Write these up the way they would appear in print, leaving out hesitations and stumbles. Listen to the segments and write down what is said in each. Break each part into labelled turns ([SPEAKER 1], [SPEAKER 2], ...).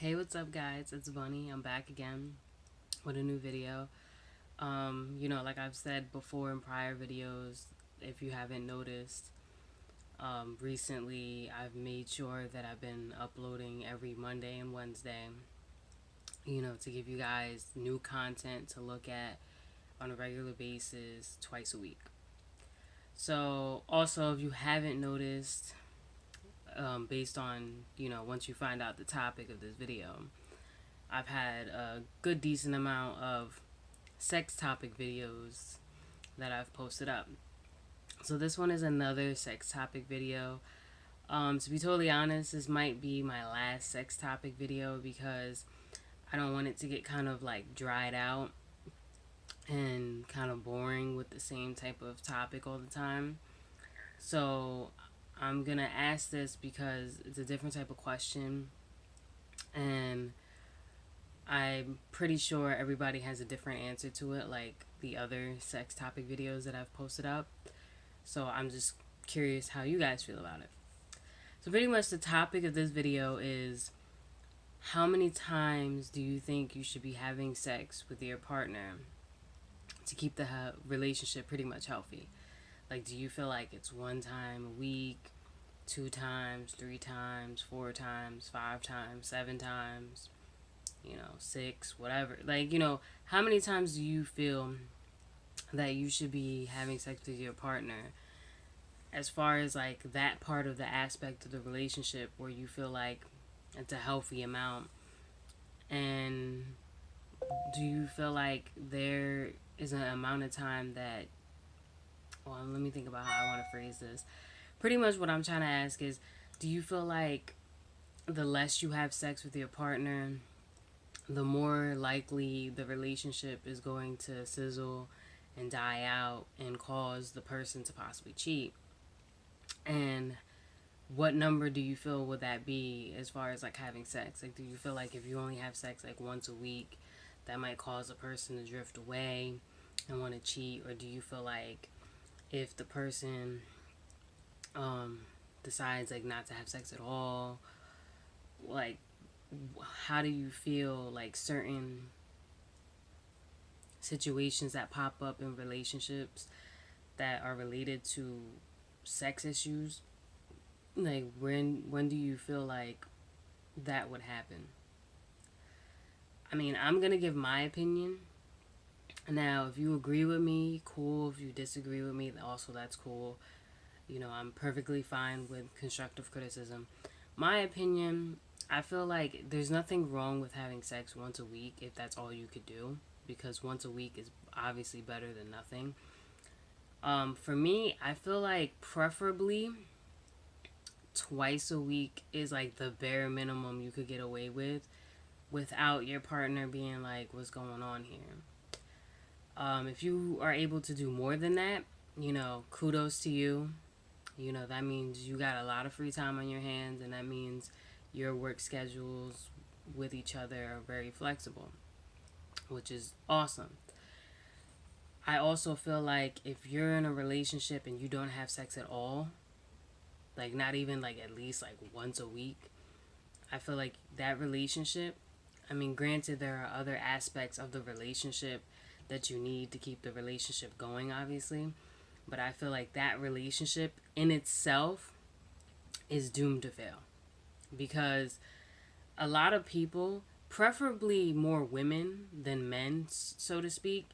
[SPEAKER 1] Hey, what's up, guys? It's Bunny. I'm back again with a new video. Like I've said before in prior videos, if you haven't noticed, recently I've made sure that I've been uploading every Monday and Wednesday, to give you guys new content to look at on a regular basis twice a week. So, also, if you haven't noticed, based on, once you find out the topic of this video, I've had a good decent amount of sex topic videos that I've posted up. So this one is another sex topic video. To be totally honest, this might be my last sex topic video because I don't want it to get kind of like dried out and kind of boring with the same type of topic all the time. So I'm gonna ask this because it's a different type of question, and I'm pretty sure everybody has a different answer to it, like the other sex topic videos that I've posted up. So I'm just curious how you guys feel about it. So pretty much the topic of this video is, how many times do you think you should be having sex with your partner to keep the relationship pretty much healthy? Like, do you feel like it's one time a week, two times, three times, four times, five times, seven times, six, whatever? Like, how many times do you feel that you should be having sex with your partner, as far as like that part of the aspect of the relationship where you feel like it's a healthy amount? And do you feel like there is an amount of time that, well, let me think about how I want to phrase this. Pretty much what I'm trying to ask is, do you feel like the less you have sex with your partner, the more likely the relationship is going to sizzle and die out and cause the person to possibly cheat? And what number do you feel would that be as far as like having sex? Like, do you feel like if you only have sex like once a week, that might cause a person to drift away and want to cheat? Or do you feel like if the person um, decides like not to have sex at all, like, how do you feel like certain situations that pop up in relationships that are related to sex issues, like when do you feel like that would happen? I mean, I'm gonna give my opinion. Now, if you agree with me, cool. If you disagree with me, also that's cool. I'm perfectly fine with constructive criticism. My opinion, I feel like there's nothing wrong with having sex once a week if that's all you could do, because once a week is obviously better than nothing. For me, I feel like preferably twice a week is like the bare minimum you could get away with without your partner being like, what's going on here? If you are able to do more than that, kudos to you. That means you got a lot of free time on your hands, and that means your work schedules with each other are very flexible, which is awesome. I also feel like if you're in a relationship and you don't have sex at all, like not even like at least like once a week, I feel like that relationship, I mean, granted, there are other aspects of the relationship that you need to keep the relationship going, obviously, but I feel like that relationship in itself is doomed to fail, because a lot of people, preferably more women than men, so to speak,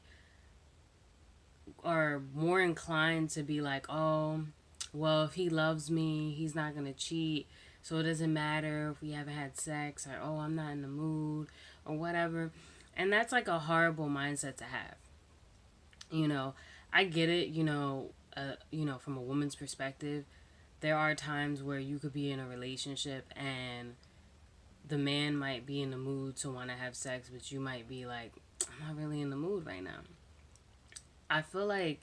[SPEAKER 1] are more inclined to be like, oh, well, if he loves me, he's not going to cheat. So it doesn't matter if we haven't had sex, or, oh, I'm not in the mood, or whatever. And that's like a horrible mindset to have. You know, I get it, from a woman's perspective. There are times where you could be in a relationship and the man might be in the mood to want to have sex, but you might be like, I'm not really in the mood right now. I feel like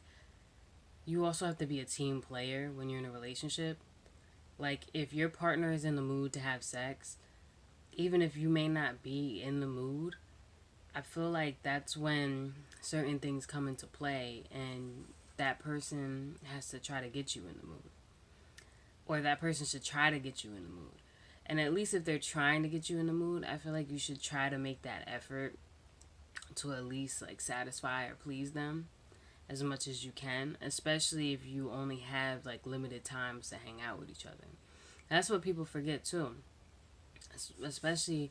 [SPEAKER 1] you also have to be a team player when you're in a relationship. Like, if your partner is in the mood to have sex, even if you may not be in the mood, I feel like that's when certain things come into play, and that person has to try to get you in the mood. Or that person should try to get you in the mood. And at least if they're trying to get you in the mood, I feel like you should try to make that effort to at least like satisfy or please them as much as you can, especially if you only have like limited times to hang out with each other. That's what people forget too, especially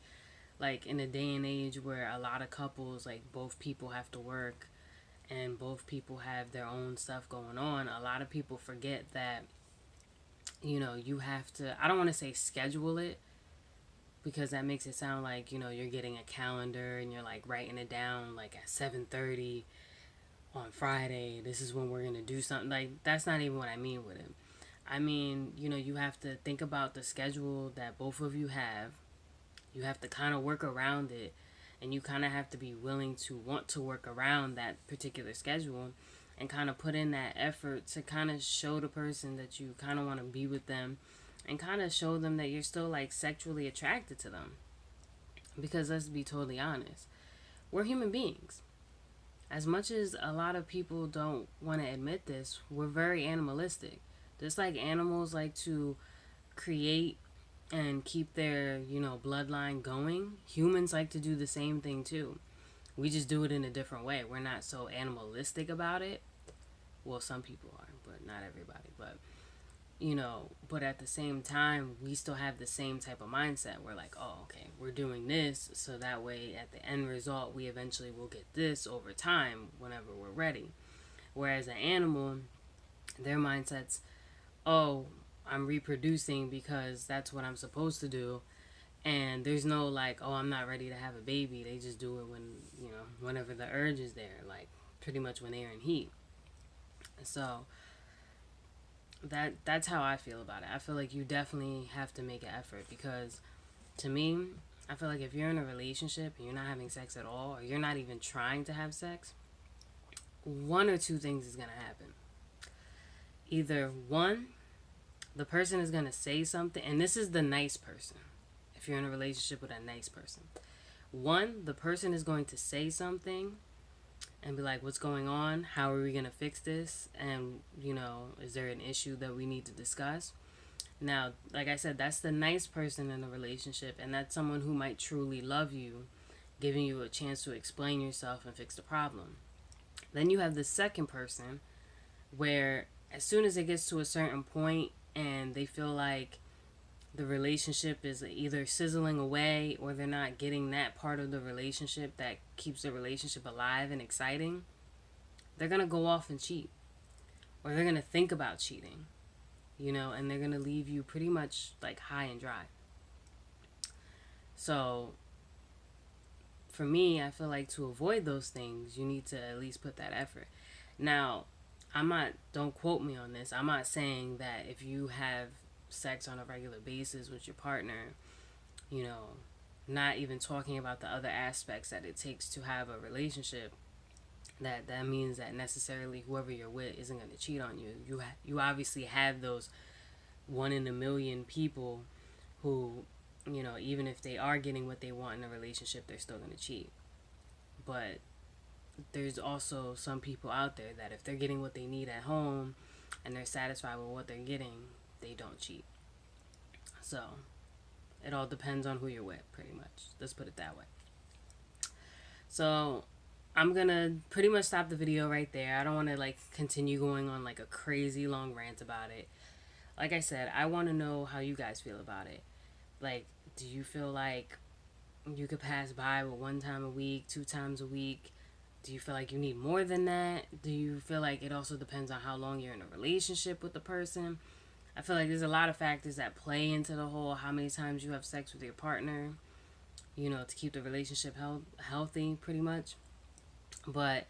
[SPEAKER 1] like in a day and age where a lot of couples, like both people have to work and both people have their own stuff going on. A lot of people forget that, you know, you have to, I don't want to say schedule it, because that makes it sound like, you know, you're getting a calendar and you're like writing it down like at 7:30 on Friday, this is when we're going to do something. Like, that's not even what I mean with it. I mean, you know, you have to think about the schedule that both of you have. You have to kind of work around it, and you kind of have to be willing to want to work around that particular schedule and kind of put in that effort to kind of show the person that you kind of want to be with them, and kind of show them that you're still like sexually attracted to them. Because let's be totally honest, we're human beings. As much as a lot of people don't want to admit this, we're very animalistic. Just like animals like to create and keep their, you know, bloodline going, humans like to do the same thing too. We just do it in a different way. We're not so animalistic about it. Well, some people are, but not everybody. But, you know, but at the same time, we still have the same type of mindset. We're like, oh, okay, we're doing this, so that way at the end result, we eventually will get this over time whenever we're ready. Whereas an animal, their mindset's, oh, I'm reproducing because that's what I'm supposed to do. And there's no like, oh, I'm not ready to have a baby. They just do it when, you know, whenever the urge is there, like pretty much when they're in heat. So that's how I feel about it. I feel like you definitely have to make an effort, because to me, I feel like if you're in a relationship and you're not having sex at all, or you're not even trying to have sex, one or two things is going to happen. Either one, the person is going to say something, and this is the nice person. If you're in a relationship with a nice person, one, the person is going to say something and be like, what's going on? How are we going to fix this? And, you know, is there an issue that we need to discuss? Now, like I said, that's the nice person in a relationship, and that's someone who might truly love you, giving you a chance to explain yourself and fix the problem. Then you have the second person, where as soon as it gets to a certain point and they feel like the relationship is either sizzling away, or they're not getting that part of the relationship that keeps the relationship alive and exciting, they're going to go off and cheat. Or they're going to think about cheating, you know, and they're going to leave you pretty much like high and dry. So for me, I feel like to avoid those things, you need to at least put that effort. Now, don't quote me on this. I'm not saying that if you have sex on a regular basis with your partner, you know, not even talking about the other aspects that it takes to have a relationship, that means that necessarily whoever you're with isn't going to cheat on you. You obviously have those 1 in a million people who, you know, even if they are getting what they want in a relationship, they're still going to cheat. But there's also some people out there that if they're getting what they need at home and they're satisfied with what they're getting, they don't cheat. So it all depends on who you're with, pretty much. Let's put it that way. So I'm gonna pretty much stop the video right there. I don't want to like continue going on like a crazy long rant about it. Like I said, I want to know how you guys feel about it. Like, do you feel like you could pass by with 1 time a week, 2 times a week? Do you feel like you need more than that? Do you feel like it also depends on how long you're in a relationship with the person? I feel like there's a lot of factors that play into the whole how many times you have sex with your partner, you know, to keep the relationship healthy, pretty much. But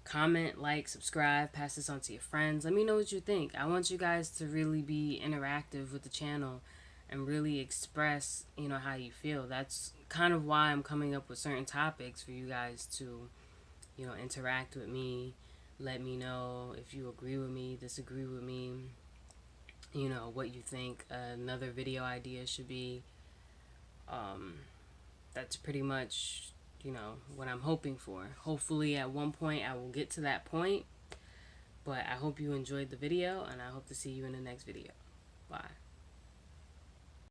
[SPEAKER 1] comment, like, subscribe, pass this on to your friends. Let me know what you think. I want you guys to really be interactive with the channel and really express, you know, how you feel. That's kind of why I'm coming up with certain topics for you guys to, you know, interact with me. Let me know if you agree with me, disagree with me, you know, what you think another video idea should be. That's pretty much, you know, what I'm hoping for. Hopefully at one point I will get to that point. But I hope you enjoyed the video, and I hope to see you in the next video. Bye.